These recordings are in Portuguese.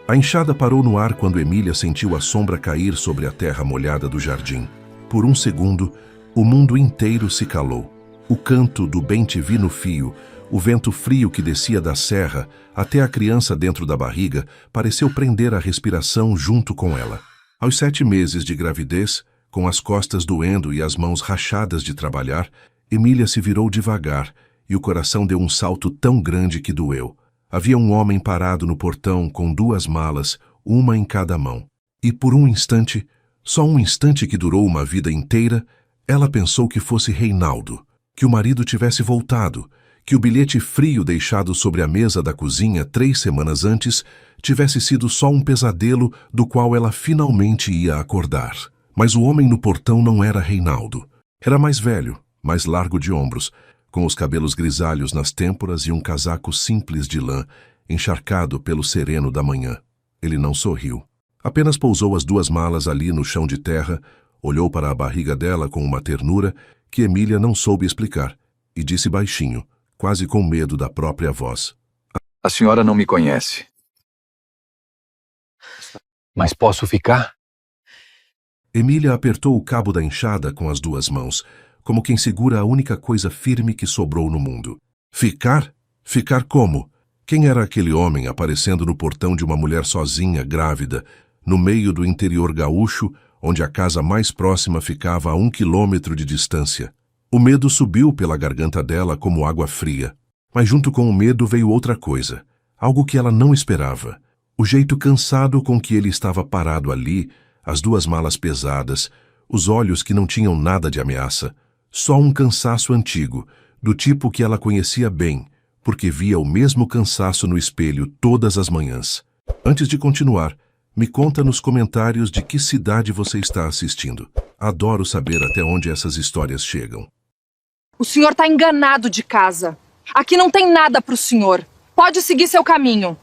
A enxada parou no ar quando Emília sentiu a sombra cair sobre a terra molhada do jardim. Por um segundo, o mundo inteiro se calou. O canto do bem-te-vi no fio, o vento frio que descia da serra até a criança dentro da barriga pareceu prender a respiração junto com ela. Aos 7 meses de gravidez, com as costas doendo e as mãos rachadas de trabalhar, Emília se virou devagar e o coração deu um salto tão grande que doeu. Havia um homem parado no portão com 2 malas, uma em cada mão. E por um instante, só um instante que durou uma vida inteira, ela pensou que fosse Reinaldo, que o marido tivesse voltado, que o bilhete frio deixado sobre a mesa da cozinha 3 semanas antes tivesse sido só um pesadelo do qual ela finalmente ia acordar. Mas o homem no portão não era Reinaldo. Era mais velho, mais largo de ombros, com os cabelos grisalhos nas têmporas e um casaco simples de lã, encharcado pelo sereno da manhã. Ele não sorriu. Apenas pousou as 2 malas ali no chão de terra, olhou para a barriga dela com uma ternura que Emília não soube explicar, e disse baixinho, quase com medo da própria voz: A senhora não me conhece. Mas posso ficar? Emília apertou o cabo da enxada com as 2 mãos, como quem segura a única coisa firme que sobrou no mundo. Ficar? Ficar como? Quem era aquele homem aparecendo no portão de uma mulher sozinha, grávida, no meio do interior gaúcho, onde a casa mais próxima ficava a 1 quilômetro de distância? O medo subiu pela garganta dela como água fria. Mas junto com o medo veio outra coisa, algo que ela não esperava. O jeito cansado com que ele estava parado ali, as 2 malas pesadas, os olhos que não tinham nada de ameaça, só um cansaço antigo, do tipo que ela conhecia bem, porque via o mesmo cansaço no espelho todas as manhãs. Antes de continuar, me conta nos comentários de que cidade você está assistindo. Adoro saber até onde essas histórias chegam. O senhor está enganado de casa. Aqui não tem nada para o senhor. Pode seguir seu caminho.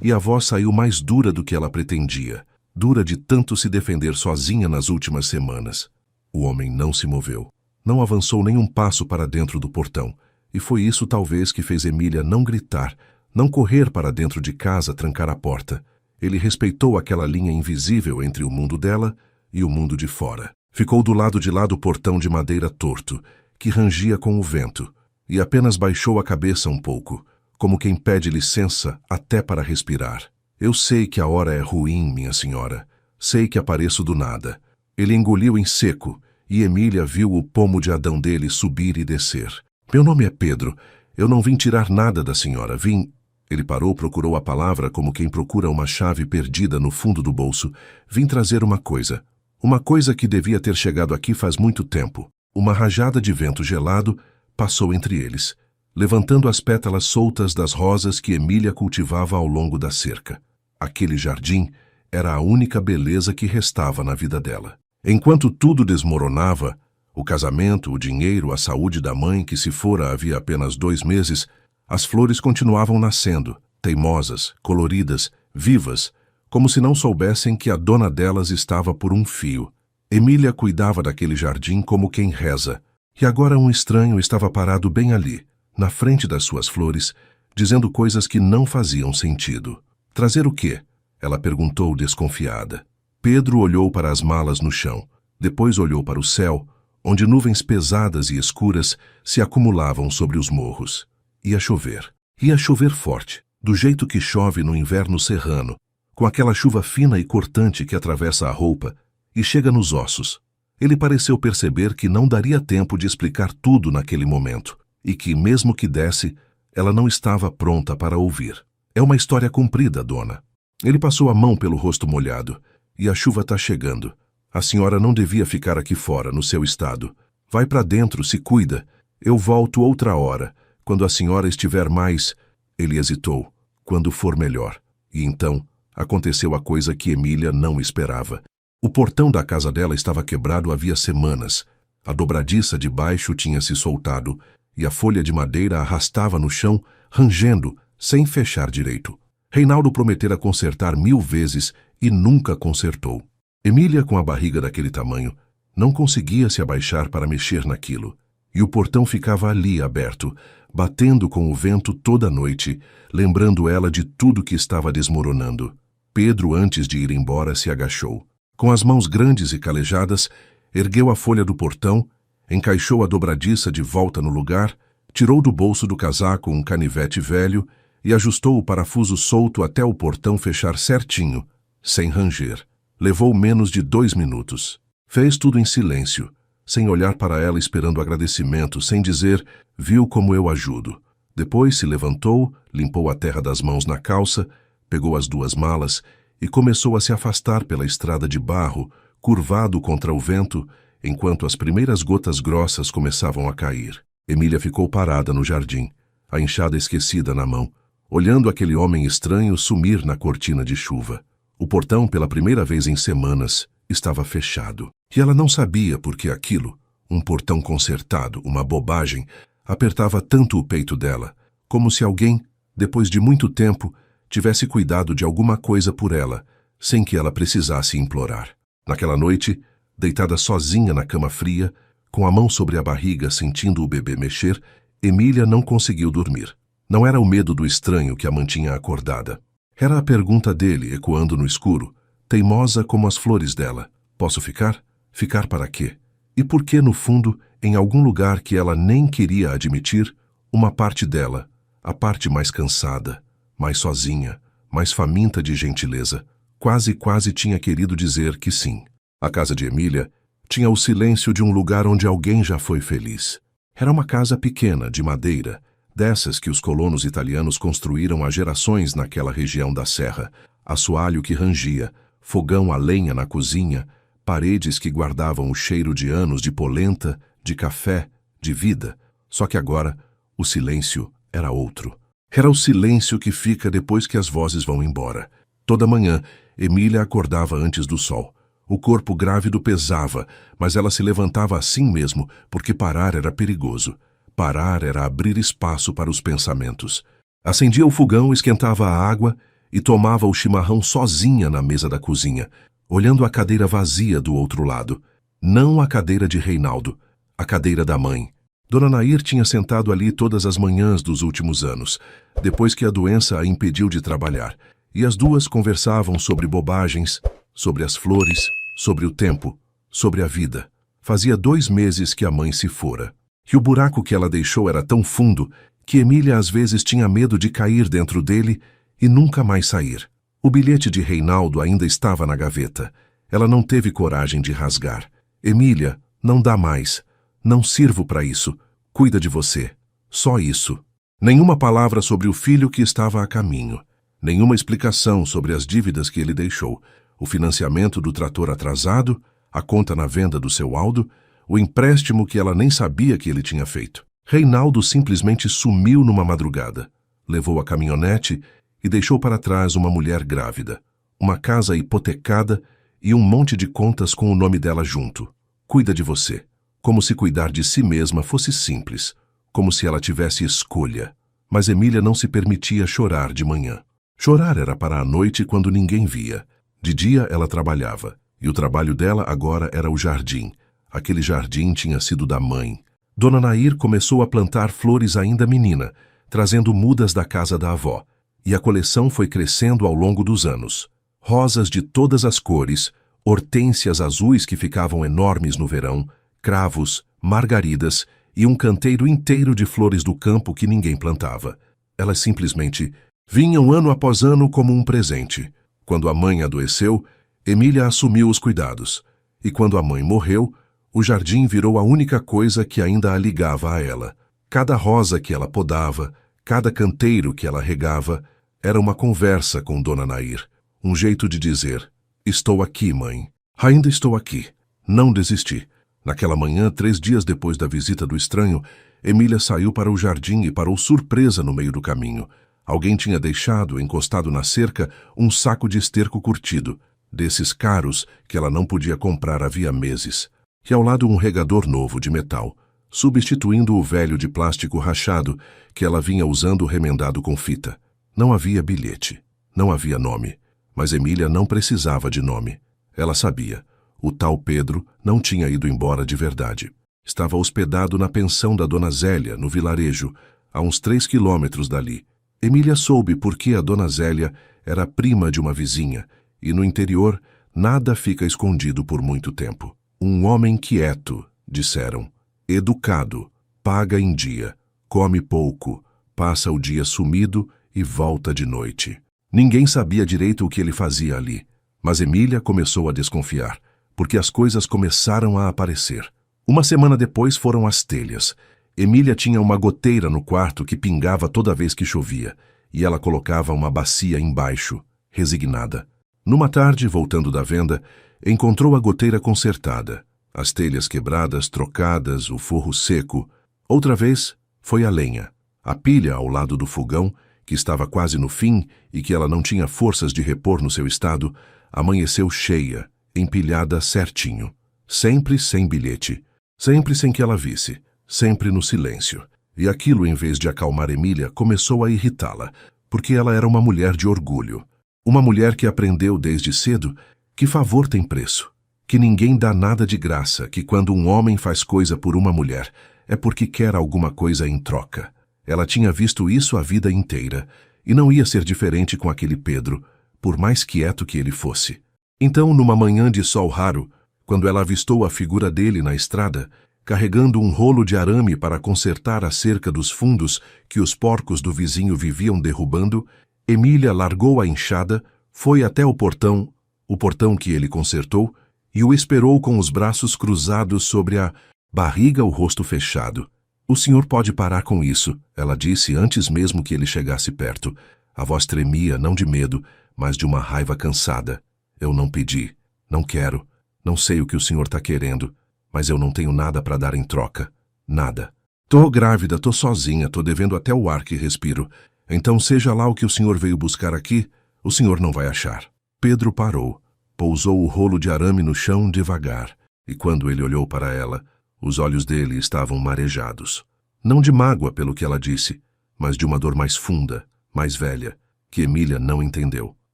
E a voz saiu mais dura do que ela pretendia, dura de tanto se defender sozinha nas últimas semanas. O homem não se moveu, não avançou nem um passo para dentro do portão, e foi isso talvez que fez Emília não gritar, não correr para dentro de casa trancar a porta. Ele respeitou aquela linha invisível entre o mundo dela e o mundo de fora. Ficou do lado de lá do portão de madeira torto, que rangia com o vento, e apenas baixou a cabeça um pouco, como quem pede licença até para respirar. Eu sei que a hora é ruim, minha senhora. Sei que apareço do nada. Ele engoliu em seco, e Emília viu o pomo de Adão dele subir e descer. Meu nome é Pedro. Eu não vim tirar nada da senhora. Vim... Ele parou, procurou a palavra como quem procura uma chave perdida no fundo do bolso. Vim trazer uma coisa. Uma coisa que devia ter chegado aqui faz muito tempo. Uma rajada de vento gelado passou entre eles, levantando as pétalas soltas das rosas que Emília cultivava ao longo da cerca. Aquele jardim era a única beleza que restava na vida dela. Enquanto tudo desmoronava, o casamento, o dinheiro, a saúde da mãe que se fora havia apenas 2 meses, as flores continuavam nascendo, teimosas, coloridas, vivas, como se não soubessem que a dona delas estava por um fio. Emília cuidava daquele jardim como quem reza, e agora um estranho estava parado bem ali, na frente das suas flores, dizendo coisas que não faziam sentido. Trazer o quê? Ela perguntou desconfiada. Pedro olhou para as malas no chão, depois olhou para o céu, onde nuvens pesadas e escuras se acumulavam sobre os morros. Ia chover. Ia chover forte, do jeito que chove no inverno serrano, com aquela chuva fina e cortante que atravessa a roupa e chega nos ossos. Ele pareceu perceber que não daria tempo de explicar tudo naquele momento, e que, mesmo que desse, ela não estava pronta para ouvir. É uma história comprida, dona. Ele passou a mão pelo rosto molhado. E a chuva está chegando. A senhora não devia ficar aqui fora, no seu estado. Vai para dentro, se cuida. Eu volto outra hora, quando a senhora estiver mais... Ele hesitou. Quando for melhor. E então, aconteceu a coisa que Emília não esperava. O portão da casa dela estava quebrado havia semanas. A dobradiça de baixo tinha se soltado, e a folha de madeira arrastava no chão, rangendo, sem fechar direito. Reinaldo prometera consertar 1000 vezes e nunca consertou. Emília, com a barriga daquele tamanho, não conseguia se abaixar para mexer naquilo. e o portão ficava ali aberto, batendo com o vento toda a noite, lembrando ela de tudo que estava desmoronando. Pedro, antes de ir embora, se agachou. Com as mãos grandes e calejadas, ergueu a folha do portão, encaixou a dobradiça de volta no lugar, tirou do bolso do casaco um canivete velho e ajustou o parafuso solto até o portão fechar certinho, sem ranger. Levou menos de 2 minutos. Fez tudo em silêncio, sem olhar para ela esperando agradecimento, sem dizer, viu como eu ajudo. Depois se levantou, limpou a terra das mãos na calça, pegou as 2 malas e começou a se afastar pela estrada de barro, curvado contra o vento, enquanto as primeiras gotas grossas começavam a cair. Emília ficou parada no jardim, a enxada esquecida na mão, olhando aquele homem estranho sumir na cortina de chuva. O portão, pela primeira vez em semanas, estava fechado. E ela não sabia por que aquilo, um portão consertado, uma bobagem, apertava tanto o peito dela, como se alguém, depois de muito tempo, tivesse cuidado de alguma coisa por ela, sem que ela precisasse implorar. Naquela noite, deitada sozinha na cama fria, com a mão sobre a barriga sentindo o bebê mexer, Emília não conseguiu dormir. Não era o medo do estranho que a mantinha acordada. Era a pergunta dele ecoando no escuro, teimosa como as flores dela. Posso ficar? Ficar para quê? E por que, no fundo, em algum lugar que ela nem queria admitir, uma parte dela, a parte mais cansada, mais sozinha, mais faminta de gentileza, quase tinha querido dizer que sim. A casa de Emília tinha o silêncio de um lugar onde alguém já foi feliz. Era uma casa pequena, de madeira, dessas que os colonos italianos construíram há gerações naquela região da serra, assoalho que rangia, fogão a lenha na cozinha, paredes que guardavam o cheiro de anos de polenta, de café, de vida. Só que agora o silêncio era outro. Era o silêncio que fica depois que as vozes vão embora. Toda manhã, Emília acordava antes do sol. O corpo grávido pesava, mas ela se levantava assim mesmo, porque parar era perigoso. Parar era abrir espaço para os pensamentos. Acendia o fogão, esquentava a água e tomava o chimarrão sozinha na mesa da cozinha, olhando a cadeira vazia do outro lado. Não a cadeira de Reinaldo, a cadeira da mãe. Dona Nair tinha sentado ali todas as manhãs dos últimos anos, depois que a doença a impediu de trabalhar, e as duas conversavam sobre bobagens, sobre as flores, sobre o tempo, sobre a vida. Fazia 2 meses que a mãe se fora. E o buraco que ela deixou era tão fundo que Emília às vezes tinha medo de cair dentro dele e nunca mais sair. O bilhete de Reinaldo ainda estava na gaveta. Ela não teve coragem de rasgar. Emília, não dá mais. Não sirvo para isso. Cuida de você. Só isso. Nenhuma palavra sobre o filho que estava a caminho. Nenhuma explicação sobre as dívidas que ele deixou. O financiamento do trator atrasado, a conta na venda do seu Aldo, o empréstimo que ela nem sabia que ele tinha feito. Reinaldo simplesmente sumiu numa madrugada. Levou a caminhonete e deixou para trás uma mulher grávida, uma casa hipotecada e um monte de contas com o nome dela junto. Cuida de você. Como se cuidar de si mesma fosse simples, como se ela tivesse escolha. Mas Emília não se permitia chorar de manhã. Chorar era para a noite quando ninguém via. De dia ela trabalhava, e o trabalho dela agora era o jardim. Aquele jardim tinha sido da mãe. Dona Nair começou a plantar flores ainda menina, trazendo mudas da casa da avó, e a coleção foi crescendo ao longo dos anos. Rosas de todas as cores, hortênsias azuis que ficavam enormes no verão, cravos, margaridas e um canteiro inteiro de flores do campo que ninguém plantava. Elas simplesmente vinham ano após ano como um presente. Quando a mãe adoeceu, Emília assumiu os cuidados, e quando a mãe morreu, o jardim virou a única coisa que ainda a ligava a ela. Cada rosa que ela podava, cada canteiro que ela regava, era uma conversa com Dona Nair. Um jeito de dizer, estou aqui, mãe. Ainda estou aqui. Não desisti. Naquela manhã, 3 dias depois da visita do estranho, Emília saiu para o jardim e parou surpresa no meio do caminho. Alguém tinha deixado, encostado na cerca, um saco de esterco curtido, desses caros que ela não podia comprar havia meses. E ao lado um regador novo de metal, substituindo o velho de plástico rachado que ela vinha usando remendado com fita. Não havia bilhete, não havia nome, mas Emília não precisava de nome. Ela sabia, o tal Pedro não tinha ido embora de verdade. Estava hospedado na pensão da dona Zélia, no vilarejo, a uns 3 quilômetros dali. Emília soube porque a dona Zélia era prima de uma vizinha, e no interior nada fica escondido por muito tempo. Um homem quieto, disseram, educado, paga em dia, come pouco, passa o dia sumido e volta de noite. Ninguém sabia direito o que ele fazia ali, mas Emília começou a desconfiar, porque as coisas começaram a aparecer. Uma semana depois foram as telhas. Emília tinha uma goteira no quarto que pingava toda vez que chovia, e ela colocava uma bacia embaixo, resignada. Numa tarde, voltando da venda, encontrou a goteira consertada, as telhas quebradas, trocadas, o forro seco. Outra vez, foi a lenha. A pilha ao lado do fogão, que estava quase no fim e que ela não tinha forças de repor no seu estado, amanheceu cheia, empilhada certinho. Sempre sem bilhete, sempre sem que ela visse, sempre no silêncio. E aquilo, em vez de acalmar Emília, começou a irritá-la, porque ela era uma mulher de orgulho. Uma mulher que aprendeu desde cedo que favor tem preço, que ninguém dá nada de graça, que quando um homem faz coisa por uma mulher, é porque quer alguma coisa em troca. Ela tinha visto isso a vida inteira, e não ia ser diferente com aquele Pedro, por mais quieto que ele fosse. Então, numa manhã de sol raro, quando ela avistou a figura dele na estrada, carregando um rolo de arame para consertar a cerca dos fundos que os porcos do vizinho viviam derrubando, Emília largou a enxada, foi até o portão que ele consertou, e o esperou com os braços cruzados sobre a barriga, o rosto fechado. "O senhor pode parar com isso", ela disse antes mesmo que ele chegasse perto. A voz tremia, não de medo, mas de uma raiva cansada. "Eu não pedi, não quero, não sei o que o senhor está querendo, mas eu não tenho nada para dar em troca. Nada. Tô grávida, tô sozinha, tô devendo até o ar que respiro. Então, seja lá o que o senhor veio buscar aqui, o senhor não vai achar." Pedro parou, pousou o rolo de arame no chão devagar, e quando ele olhou para ela, os olhos dele estavam marejados. Não de mágoa pelo que ela disse, mas de uma dor mais funda, mais velha, que Emília não entendeu.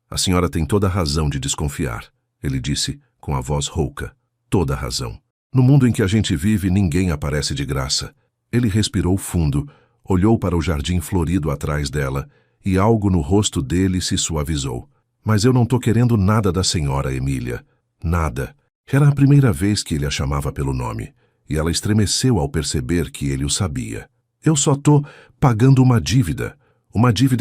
"A senhora tem toda a razão de desconfiar", ele disse com a voz rouca. "Toda a razão. No mundo em que a gente vive, ninguém aparece de graça." Ele respirou fundo, olhou para o jardim florido atrás dela, e algo no rosto dele se suavizou. "Mas eu não tô querendo nada da senhora, Emília. Nada." Era a primeira vez que ele a chamava pelo nome, e ela estremeceu ao perceber que ele o sabia. "Eu só tô pagando uma dívida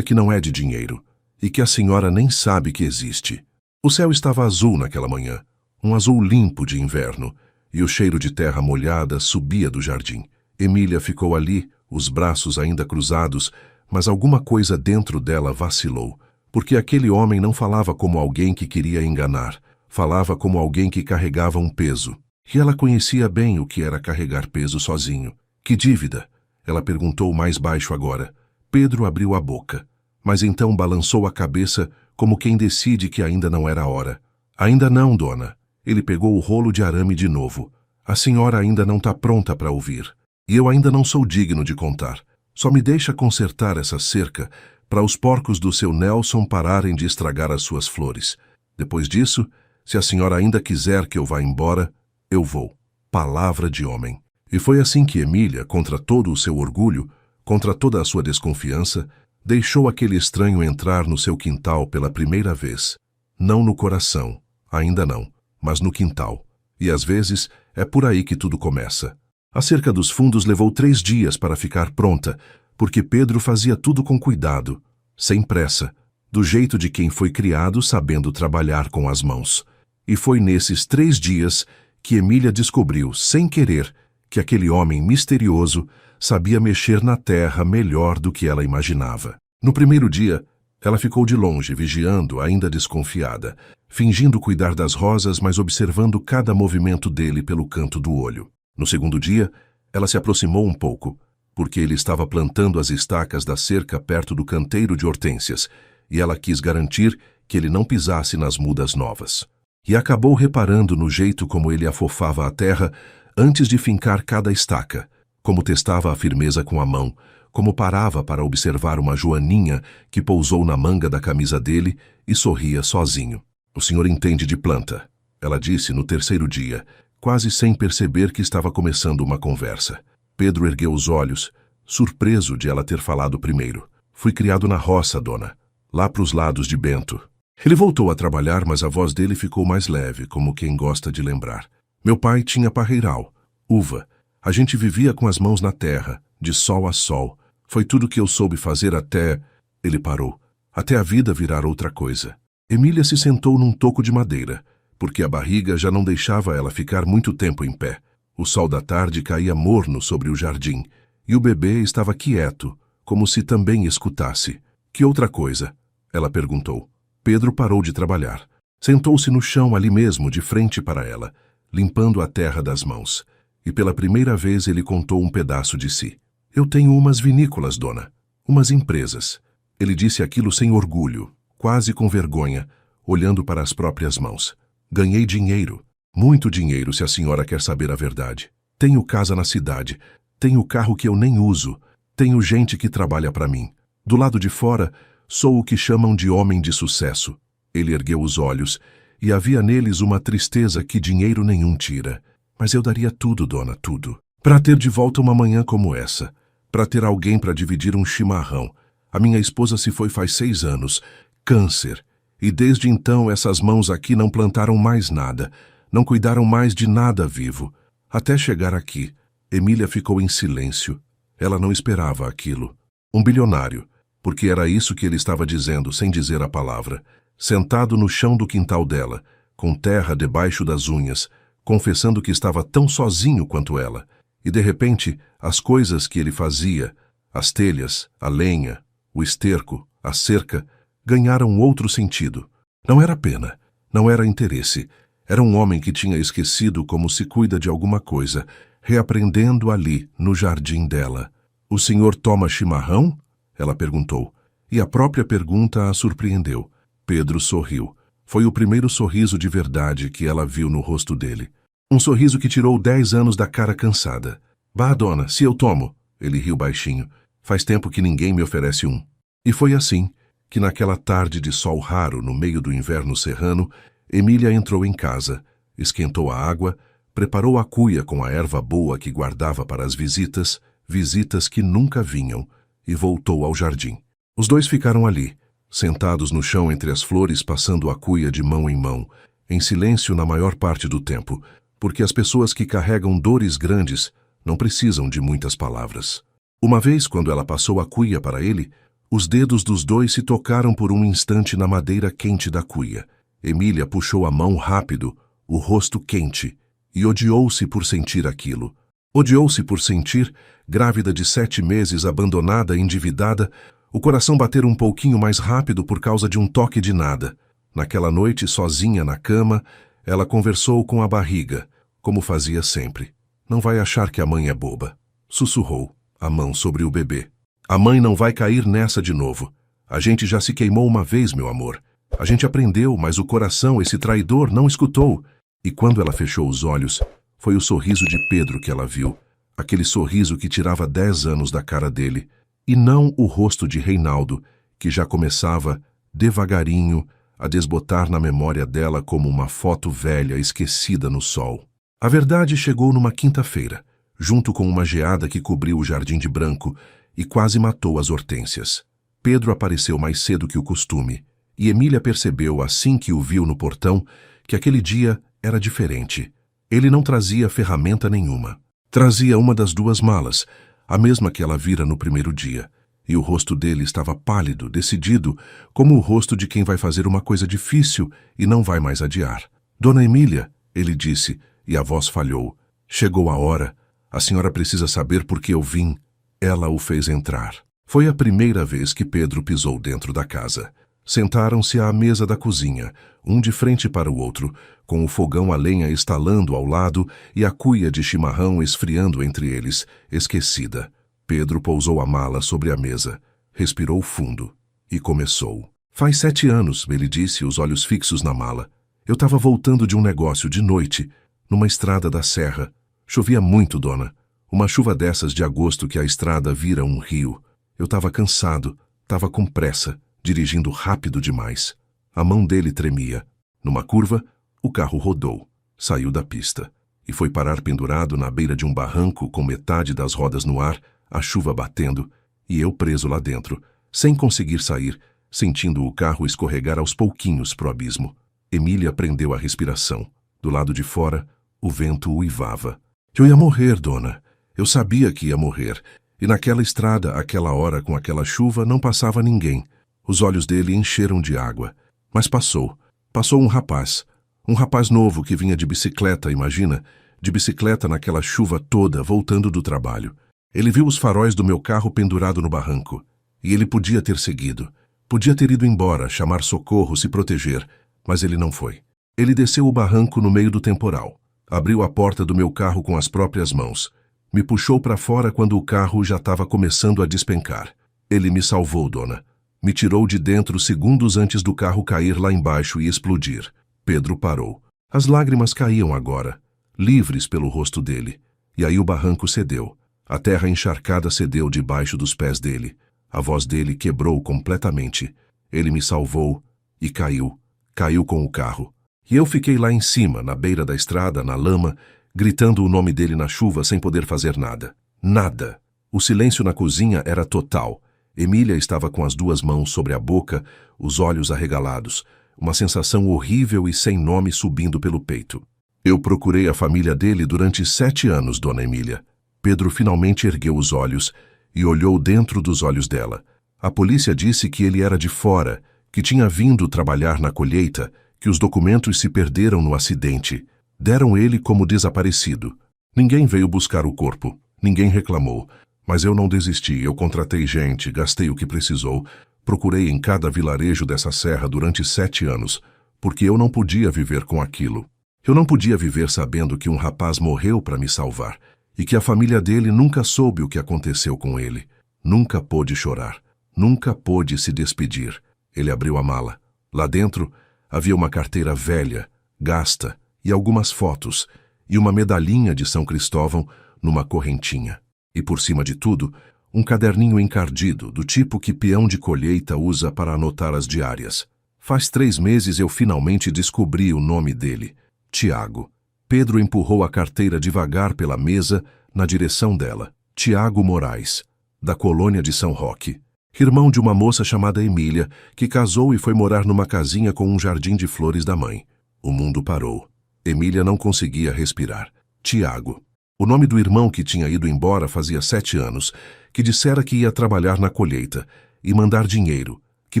que não é de dinheiro, e que a senhora nem sabe que existe." O céu estava azul naquela manhã, um azul limpo de inverno, e o cheiro de terra molhada subia do jardim. Emília ficou ali, os braços ainda cruzados, mas alguma coisa dentro dela vacilou, porque aquele homem não falava como alguém que queria enganar, falava como alguém que carregava um peso. E ela conhecia bem o que era carregar peso sozinho. "Que dívida?" ela perguntou mais baixo agora. Pedro abriu a boca, mas então balançou a cabeça como quem decide que ainda não era hora. "Ainda não, dona." Ele pegou o rolo de arame de novo. "A senhora ainda não está pronta para ouvir. E eu ainda não sou digno de contar. Só me deixa consertar essa cerca para os porcos do seu Nelson pararem de estragar as suas flores. Depois disso, se a senhora ainda quiser que eu vá embora, eu vou." Palavra de homem. E foi assim que Emília, contra todo o seu orgulho, contra toda a sua desconfiança, deixou aquele estranho entrar no seu quintal pela primeira vez. Não no coração, ainda não, mas no quintal. E às vezes é por aí que tudo começa. A cerca dos fundos levou 3 dias para ficar pronta, porque Pedro fazia tudo com cuidado, sem pressa, do jeito de quem foi criado sabendo trabalhar com as mãos. E foi nesses 3 dias que Emília descobriu, sem querer, que aquele homem misterioso sabia mexer na terra melhor do que ela imaginava. No primeiro dia, ela ficou de longe, vigiando, ainda desconfiada, fingindo cuidar das rosas, mas observando cada movimento dele pelo canto do olho. No segundo dia, ela se aproximou um pouco, porque ele estava plantando as estacas da cerca perto do canteiro de hortênsias, e ela quis garantir que ele não pisasse nas mudas novas. E acabou reparando no jeito como ele afofava a terra antes de fincar cada estaca, como testava a firmeza com a mão, como parava para observar uma joaninha que pousou na manga da camisa dele e sorria sozinho. "O senhor entende de planta", ela disse no terceiro dia, quase sem perceber que estava começando uma conversa. Pedro ergueu os olhos, surpreso de ela ter falado primeiro. Fui criado na roça, dona, lá pros lados de Bento. Ele voltou a trabalhar, mas a voz dele ficou mais leve, como quem gosta de lembrar. Meu pai tinha parreiral, uva. A gente vivia com as mãos na terra, de sol a sol. Foi tudo que eu soube fazer até... Ele parou. Até a vida virar outra coisa. Emília se sentou num toco de madeira, porque a barriga já não deixava ela ficar muito tempo em pé. O sol da tarde caía morno sobre o jardim, e o bebê estava quieto, como se também escutasse. Que outra coisa? Ela perguntou. Pedro parou de trabalhar. Sentou-se no chão ali mesmo, de frente para ela, limpando a terra das mãos. E pela primeira vez ele contou um pedaço de si. Eu tenho umas vinícolas, dona. Umas empresas. Ele disse aquilo sem orgulho, quase com vergonha, olhando para as próprias mãos. Ganhei dinheiro. Muito dinheiro, se a senhora quer saber a verdade. Tenho casa na cidade. Tenho carro que eu nem uso. Tenho gente que trabalha para mim. Do lado de fora, sou o que chamam de homem de sucesso. Ele ergueu os olhos, e havia neles uma tristeza que dinheiro nenhum tira. Mas eu daria tudo, dona, tudo. Para ter de volta uma manhã como essa. Para ter alguém para dividir um chimarrão. A minha esposa se foi faz 6 anos. Câncer. E desde então essas mãos aqui não plantaram mais nada. Não cuidaram mais de nada vivo. Até chegar aqui. Emília ficou em silêncio. Ela não esperava aquilo. Um bilionário. Porque era isso que ele estava dizendo, sem dizer a palavra. Sentado no chão do quintal dela, com terra debaixo das unhas, confessando que estava tão sozinho quanto ela. E de repente, as coisas que ele fazia, as telhas, a lenha, o esterco, a cerca, ganharam outro sentido. Não era pena, não era interesse. Era um homem que tinha esquecido como se cuida de alguma coisa, reaprendendo ali, no jardim dela. O senhor toma chimarrão? Ela perguntou. E a própria pergunta a surpreendeu. Pedro sorriu. Foi o primeiro sorriso de verdade que ela viu no rosto dele. Um sorriso que tirou 10 anos da cara cansada. Bah, dona, se eu tomo. Ele riu baixinho. Faz tempo que ninguém me oferece um. E foi assim que naquela tarde de sol raro no meio do inverno serrano, Emília entrou em casa, esquentou a água, preparou a cuia com a erva boa que guardava para as visitas, visitas que nunca vinham, e voltou ao jardim. Os dois ficaram ali, sentados no chão entre as flores, passando a cuia de mão em mão, em silêncio na maior parte do tempo, porque as pessoas que carregam dores grandes não precisam de muitas palavras. Uma vez, quando ela passou a cuia para ele, os dedos dos dois se tocaram por um instante na madeira quente da cuia. Emília puxou a mão rápido, o rosto quente, e odiou-se por sentir aquilo. Odiou-se por sentir, grávida de 7 meses, abandonada, endividada, o coração bater um pouquinho mais rápido por causa de um toque de nada. Naquela noite, sozinha na cama, ela conversou com a barriga, como fazia sempre. Não vai achar que a mãe é boba. Sussurrou, a mão sobre o bebê. A mãe não vai cair nessa de novo. A gente já se queimou uma vez, meu amor. A gente aprendeu, mas o coração, esse traidor, não escutou. E quando ela fechou os olhos, foi o sorriso de Pedro que ela viu. Aquele sorriso que tirava 10 anos da cara dele. E não o rosto de Reinaldo, que já começava, devagarinho, a desbotar na memória dela como uma foto velha esquecida no sol. A verdade chegou numa quinta-feira, junto com uma geada que cobriu o jardim de branco e quase matou as hortênsias. Pedro apareceu mais cedo que o costume, e Emília percebeu, assim que o viu no portão, que aquele dia era diferente. Ele não trazia ferramenta nenhuma. Trazia uma das 2 malas, a mesma que ela vira no primeiro dia, e o rosto dele estava pálido, decidido, como o rosto de quem vai fazer uma coisa difícil e não vai mais adiar. Dona Emília, ele disse, e a voz falhou. Chegou a hora. A senhora precisa saber por que eu vim. Ela o fez entrar. Foi a primeira vez que Pedro pisou dentro da casa. Sentaram-se à mesa da cozinha, um de frente para o outro, com o fogão a lenha estalando ao lado e a cuia de chimarrão esfriando entre eles, esquecida. Pedro pousou a mala sobre a mesa, respirou fundo e começou. Faz 7 anos, ele disse, os olhos fixos na mala. Eu estava voltando de um negócio de noite, numa estrada da serra. Chovia muito, dona. Uma chuva dessas de agosto que a estrada vira um rio. Eu estava cansado, estava com pressa, dirigindo rápido demais. A mão dele tremia. Numa curva, o carro rodou, saiu da pista. e foi parar pendurado na beira de um barranco com metade das rodas no ar, a chuva batendo, e eu preso lá dentro, sem conseguir sair, sentindo o carro escorregar aos pouquinhos pro abismo. Emília prendeu a respiração. Do lado de fora, o vento uivava. Eu ia morrer, dona. Eu sabia que ia morrer. E naquela estrada, àquela hora, com aquela chuva, não passava ninguém. Os olhos dele encheram de água. Mas passou. Passou um rapaz. Um rapaz novo que vinha de bicicleta, imagina? De bicicleta naquela chuva toda, voltando do trabalho. Ele viu os faróis do meu carro pendurado no barranco. E ele podia ter seguido. Podia ter ido embora, chamar socorro, se proteger. Mas ele não foi. Ele desceu o barranco no meio do temporal. Abriu a porta do meu carro com as próprias mãos. Me puxou para fora quando o carro já estava começando a despencar. Ele me salvou, dona. Me tirou de dentro segundos antes do carro cair lá embaixo e explodir. Pedro parou. As lágrimas caíam agora, livres pelo rosto dele. E aí o barranco cedeu. A terra encharcada cedeu debaixo dos pés dele. A voz dele quebrou completamente. Ele me salvou e caiu. Caiu com o carro. E eu fiquei lá em cima, na beira da estrada, na lama, gritando o nome dele na chuva sem poder fazer nada. Nada. O silêncio na cozinha era total. Emília estava com as duas mãos sobre a boca, os olhos arregalados, uma sensação horrível e sem nome subindo pelo peito. Eu procurei a família dele durante 7 anos, dona Emília. Pedro finalmente ergueu os olhos e olhou dentro dos olhos dela. A polícia disse que ele era de fora, que tinha vindo trabalhar na colheita, que os documentos se perderam no acidente. Deram ele como desaparecido. Ninguém veio buscar o corpo. Ninguém reclamou. Mas eu não desisti. Eu contratei gente, gastei o que precisou. Procurei em cada vilarejo dessa serra durante 7 anos, porque eu não podia viver com aquilo. Eu não podia viver sabendo que um rapaz morreu para me salvar e que a família dele nunca soube o que aconteceu com ele. Nunca pôde chorar. Nunca pôde se despedir. Ele abriu a mala. Lá dentro havia uma carteira velha, gasta, e algumas fotos, e uma medalhinha de São Cristóvão numa correntinha. E por cima de tudo, um caderninho encardido, do tipo que peão de colheita usa para anotar as diárias. Faz 3 meses eu finalmente descobri o nome dele. Tiago. Pedro empurrou a carteira devagar pela mesa, na direção dela. Tiago Moraes, da colônia de São Roque. Irmão de uma moça chamada Emília, que casou e foi morar numa casinha com um jardim de flores da mãe. O mundo parou. Emília não conseguia respirar. Tiago. O nome do irmão que tinha ido embora fazia 7 anos, que dissera que ia trabalhar na colheita e mandar dinheiro, que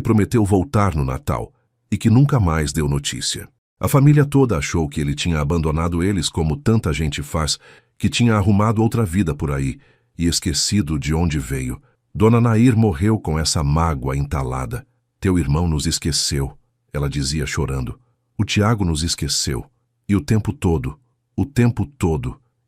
prometeu voltar no Natal e que nunca mais deu notícia. A família toda achou que ele tinha abandonado eles como tanta gente faz, que tinha arrumado outra vida por aí e esquecido de onde veio. Dona Nair morreu com essa mágoa entalada. Teu irmão nos esqueceu, ela dizia chorando. O Tiago nos esqueceu. E o tempo todo,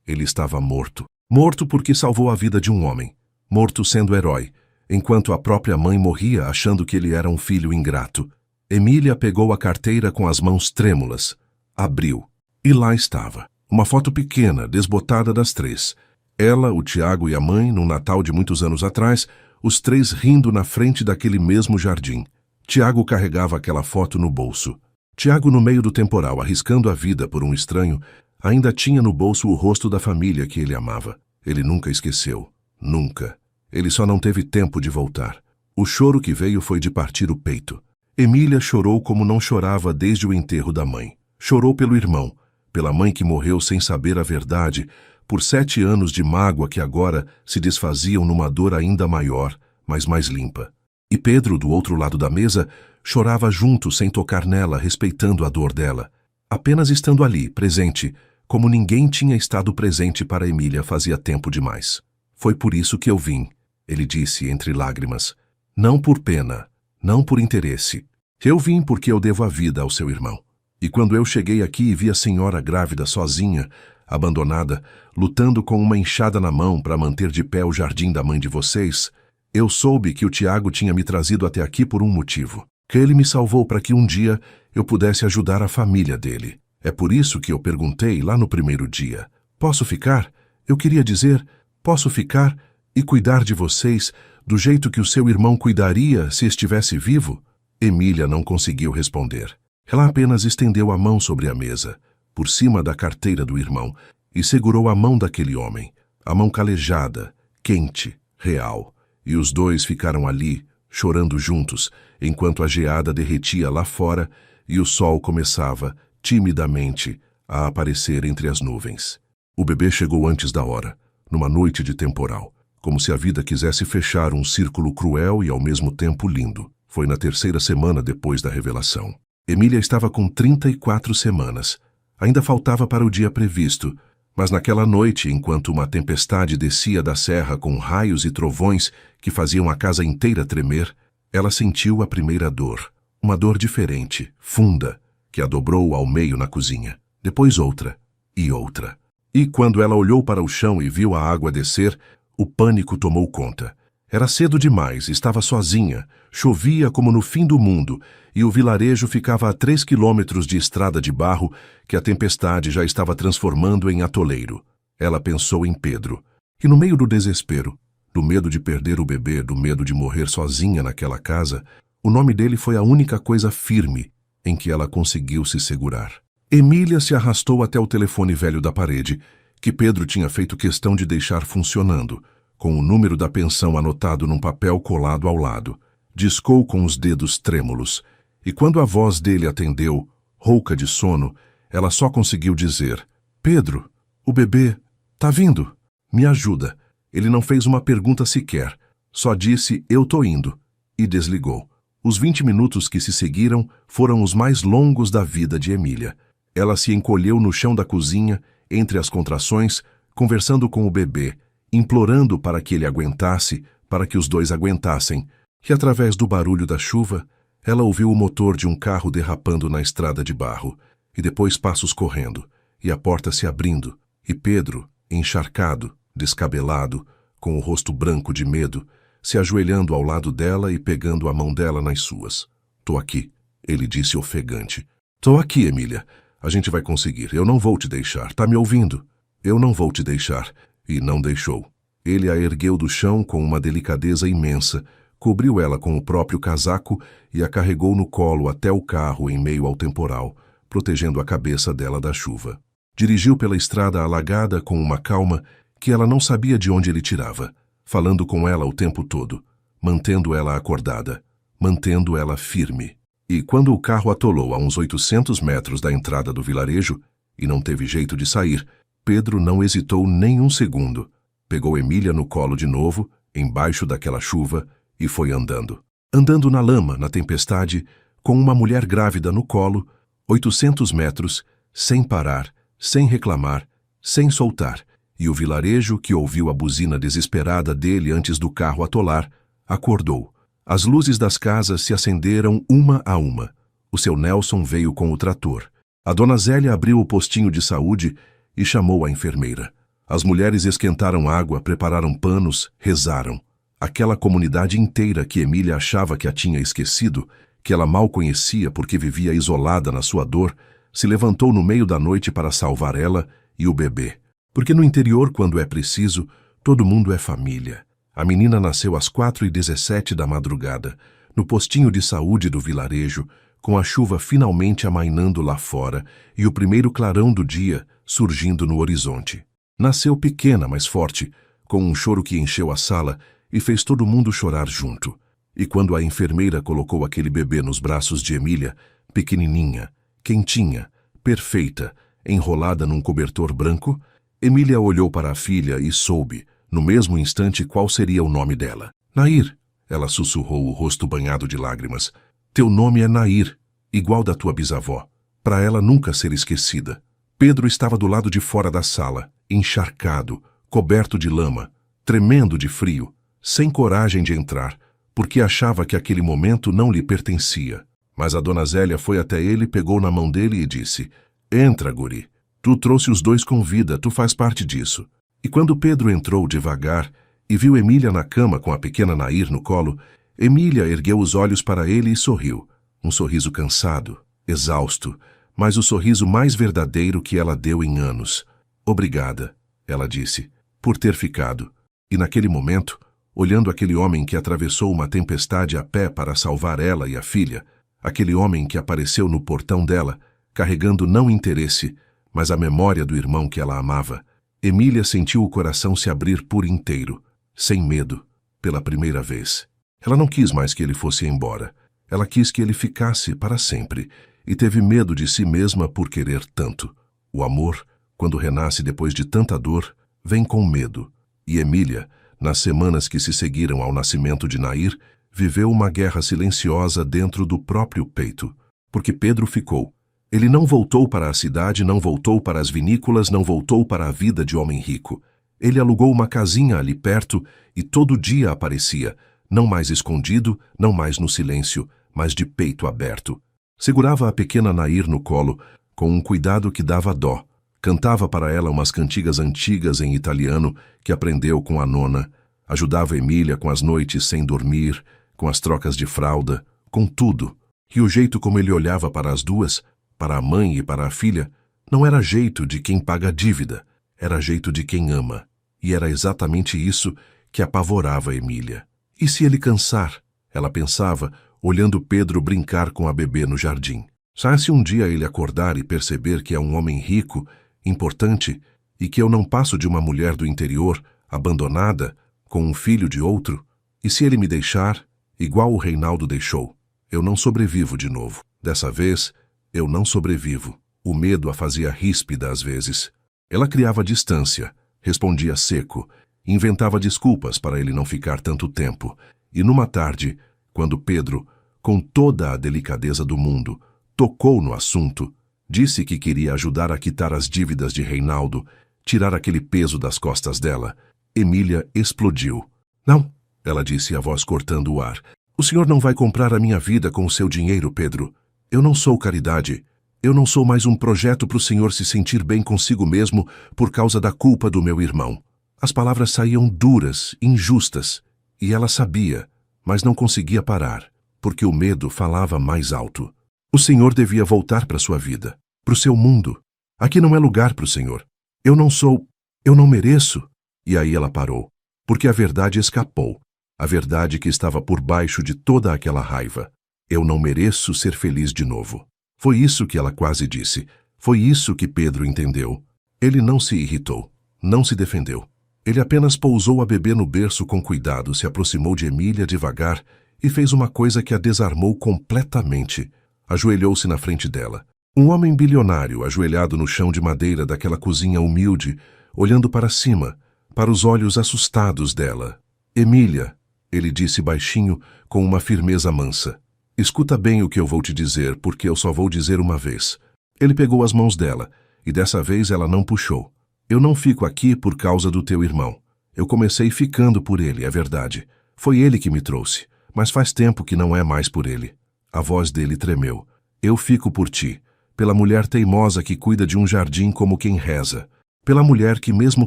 ele estava morto. Morto porque salvou a vida de um homem. Morto sendo herói, enquanto a própria mãe morria achando que ele era um filho ingrato. Emília pegou a carteira com as mãos trêmulas. Abriu. E lá estava. Uma foto pequena, desbotada das 3. Ela, o Tiago e a mãe, num Natal de muitos anos atrás, os 3 rindo na frente daquele mesmo jardim. Tiago carregava aquela foto no bolso. Tiago, no meio do temporal, arriscando a vida por um estranho, ainda tinha no bolso o rosto da família que ele amava. Ele nunca esqueceu. Nunca. Ele só não teve tempo de voltar. O choro que veio foi de partir o peito. Emília chorou como não chorava desde o enterro da mãe. Chorou pelo irmão, pela mãe que morreu sem saber a verdade, por 7 anos de mágoa que agora se desfaziam numa dor ainda maior, mas mais limpa. E Pedro, do outro lado da mesa, chorava junto sem tocar nela, respeitando a dor dela. Apenas estando ali, presente, como ninguém tinha estado presente para Emília fazia tempo demais. Foi por isso que eu vim, ele disse entre lágrimas. Não por pena, não por interesse. Eu vim porque eu devo a vida ao seu irmão. E quando eu cheguei aqui e vi a senhora grávida sozinha, abandonada, lutando com uma enxada na mão para manter de pé o jardim da mãe de vocês, eu soube que o Tiago tinha me trazido até aqui por um motivo. Que ele me salvou para que um dia eu pudesse ajudar a família dele. É por isso que eu perguntei lá no primeiro dia. Posso ficar? Eu queria dizer, posso ficar e cuidar de vocês do jeito que o seu irmão cuidaria se estivesse vivo? Emília não conseguiu responder. Ela apenas estendeu a mão sobre a mesa, por cima da carteira do irmão, e segurou a mão daquele homem, a mão calejada, quente, real, e os dois ficaram ali, chorando juntos, enquanto a geada derretia lá fora e o sol começava, timidamente, a aparecer entre as nuvens. O bebê chegou antes da hora, numa noite de temporal, como se a vida quisesse fechar um círculo cruel e ao mesmo tempo lindo. Foi na 3ª semana depois da revelação. Emília estava com 34 semanas. Ainda faltava para o dia previsto, mas naquela noite, enquanto uma tempestade descia da serra com raios e trovões que faziam a casa inteira tremer, ela sentiu a primeira dor. Uma dor diferente, funda, que a dobrou ao meio na cozinha. Depois outra, e outra. E quando ela olhou para o chão e viu a água descer, o pânico tomou conta. Era cedo demais, estava sozinha, chovia como no fim do mundo, e o vilarejo ficava a 3 quilômetros de estrada de barro que a tempestade já estava transformando em atoleiro. Ela pensou em Pedro, e no meio do desespero, do medo de perder o bebê, do medo de morrer sozinha naquela casa, o nome dele foi a única coisa firme em que ela conseguiu se segurar. Emília se arrastou até o telefone velho da parede, que Pedro tinha feito questão de deixar funcionando, com o número da pensão anotado num papel colado ao lado. Discou com os dedos trêmulos, e quando a voz dele atendeu, rouca de sono, ela só conseguiu dizer: "Pedro, o bebê tá vindo. Me ajuda." Ele não fez uma pergunta sequer, só disse: "Eu tô indo", e desligou. Os 20 minutos que se seguiram foram os mais longos da vida de Emília. Ela se encolheu no chão da cozinha, entre as contrações, conversando com o bebê, implorando para que ele aguentasse, para que os dois aguentassem, e através do barulho da chuva, ela ouviu o motor de um carro derrapando na estrada de barro, e depois passos correndo, e a porta se abrindo, e Pedro, encharcado, descabelado, com o rosto branco de medo, se ajoelhando ao lado dela e pegando a mão dela nas suas. "Tô aqui", ele disse ofegante. "Tô aqui, Emília. A gente vai conseguir. Eu não vou te deixar. Tá me ouvindo? Eu não vou te deixar." E não deixou. Ele a ergueu do chão com uma delicadeza imensa, cobriu ela com o próprio casaco e a carregou no colo até o carro em meio ao temporal, protegendo a cabeça dela da chuva. Dirigiu pela estrada alagada com uma calma que ela não sabia de onde ele tirava, falando com ela o tempo todo, mantendo ela acordada, mantendo ela firme. E quando o carro atolou a uns 800 metros da entrada do vilarejo, e não teve jeito de sair, Pedro não hesitou nem um segundo. Pegou Emília no colo de novo, embaixo daquela chuva, e foi andando. Andando na lama, na tempestade, com uma mulher grávida no colo, 800 metros, sem parar, sem reclamar, sem soltar, e o vilarejo, que ouviu a buzina desesperada dele antes do carro atolar, acordou. As luzes das casas se acenderam uma a uma. O seu Nelson veio com o trator. A dona Zélia abriu o postinho de saúde e chamou a enfermeira. As mulheres esquentaram água, prepararam panos, rezaram. Aquela comunidade inteira que Emília achava que a tinha esquecido, que ela mal conhecia porque vivia isolada na sua dor, se levantou no meio da noite para salvar ela e o bebê. Porque no interior, quando é preciso, todo mundo é família. A menina nasceu às 4h17 da madrugada, no postinho de saúde do vilarejo, com a chuva finalmente amainando lá fora e o primeiro clarão do dia surgindo no horizonte. Nasceu pequena, mas forte, com um choro que encheu a sala e fez todo mundo chorar junto. E quando a enfermeira colocou aquele bebê nos braços de Emília, pequenininha, quentinha, perfeita, enrolada num cobertor branco, Emília olhou para a filha e soube, no mesmo instante, qual seria o nome dela. "Nair", ela sussurrou, o rosto banhado de lágrimas. "Teu nome é Nair, igual da tua bisavó, para ela nunca ser esquecida." Pedro estava do lado de fora da sala, encharcado, coberto de lama, tremendo de frio, sem coragem de entrar, porque achava que aquele momento não lhe pertencia. Mas a dona Zélia foi até ele, pegou na mão dele e disse: "Entra, guri. Tu trouxe os dois com vida, tu faz parte disso." E quando Pedro entrou devagar e viu Emília na cama com a pequena Nair no colo, Emília ergueu os olhos para ele e sorriu. Um sorriso cansado, exausto, mas o sorriso mais verdadeiro que ela deu em anos. "Obrigada", ela disse, "por ter ficado." E naquele momento, olhando aquele homem que atravessou uma tempestade a pé para salvar ela e a filha, aquele homem que apareceu no portão dela, carregando não interesse, mas a memória do irmão que ela amava, Emília sentiu o coração se abrir por inteiro, sem medo, pela primeira vez. Ela não quis mais que ele fosse embora. Ela quis que ele ficasse para sempre, e teve medo de si mesma por querer tanto. O amor, quando renasce depois de tanta dor, vem com medo. E Emília, nas semanas que se seguiram ao nascimento de Nair, viveu uma guerra silenciosa dentro do próprio peito. Porque Pedro ficou. Ele não voltou para a cidade, não voltou para as vinícolas, não voltou para a vida de homem rico. Ele alugou uma casinha ali perto e todo dia aparecia, não mais escondido, não mais no silêncio, mas de peito aberto. Segurava a pequena Nair no colo, com um cuidado que dava dó. Cantava para ela umas cantigas antigas em italiano que aprendeu com a nona. Ajudava Emília com as noites sem dormir, com as trocas de fralda, com tudo. E o jeito como ele olhava para as duas, para a mãe e para a filha, não era jeito de quem paga dívida, era jeito de quem ama. E era exatamente isso que apavorava Emília. E se ele cansar? Ela pensava, olhando Pedro brincar com a bebê no jardim. Se um dia ele acordar e perceber que é um homem rico, importante, e que eu não passo de uma mulher do interior, abandonada, com um filho de outro? E se ele me deixar, igual o Reinaldo deixou? Eu não sobrevivo de novo. Dessa vez, eu não sobrevivo. O medo a fazia ríspida às vezes. Ela criava distância, respondia seco, inventava desculpas para ele não ficar tanto tempo. E numa tarde, quando Pedro, com toda a delicadeza do mundo, tocou no assunto, disse que queria ajudar a quitar as dívidas de Reinaldo, tirar aquele peso das costas dela, Emília explodiu. Não, ela disse, a voz cortando o ar. O senhor não vai comprar a minha vida com o seu dinheiro, Pedro. Eu não sou caridade. Eu não sou mais um projeto para o senhor se sentir bem consigo mesmo por causa da culpa do meu irmão. As palavras saíam duras, injustas, e ela sabia, mas não conseguia parar, porque o medo falava mais alto. O senhor devia voltar para sua vida, para o seu mundo. Aqui não é lugar para o senhor. Eu não mereço. E aí ela parou, porque a verdade escapou, a verdade que estava por baixo de toda aquela raiva. Eu não mereço ser feliz de novo. Foi isso que ela quase disse. Foi isso que Pedro entendeu. Ele não se irritou, não se defendeu. Ele apenas pousou a bebê no berço com cuidado, se aproximou de Emília devagar e fez uma coisa que a desarmou completamente. Ajoelhou-se na frente dela. Um homem bilionário, ajoelhado no chão de madeira daquela cozinha humilde, olhando para cima, para os olhos assustados dela. Emília, ele disse baixinho, com uma firmeza mansa. Escuta bem o que eu vou te dizer, porque eu só vou dizer uma vez. Ele pegou as mãos dela, e dessa vez ela não puxou. Eu não fico aqui por causa do teu irmão. Eu comecei ficando por ele, é verdade. Foi ele que me trouxe, mas faz tempo que não é mais por ele. A voz dele tremeu. Eu fico por ti, pela mulher teimosa que cuida de um jardim como quem reza. Pela mulher que, mesmo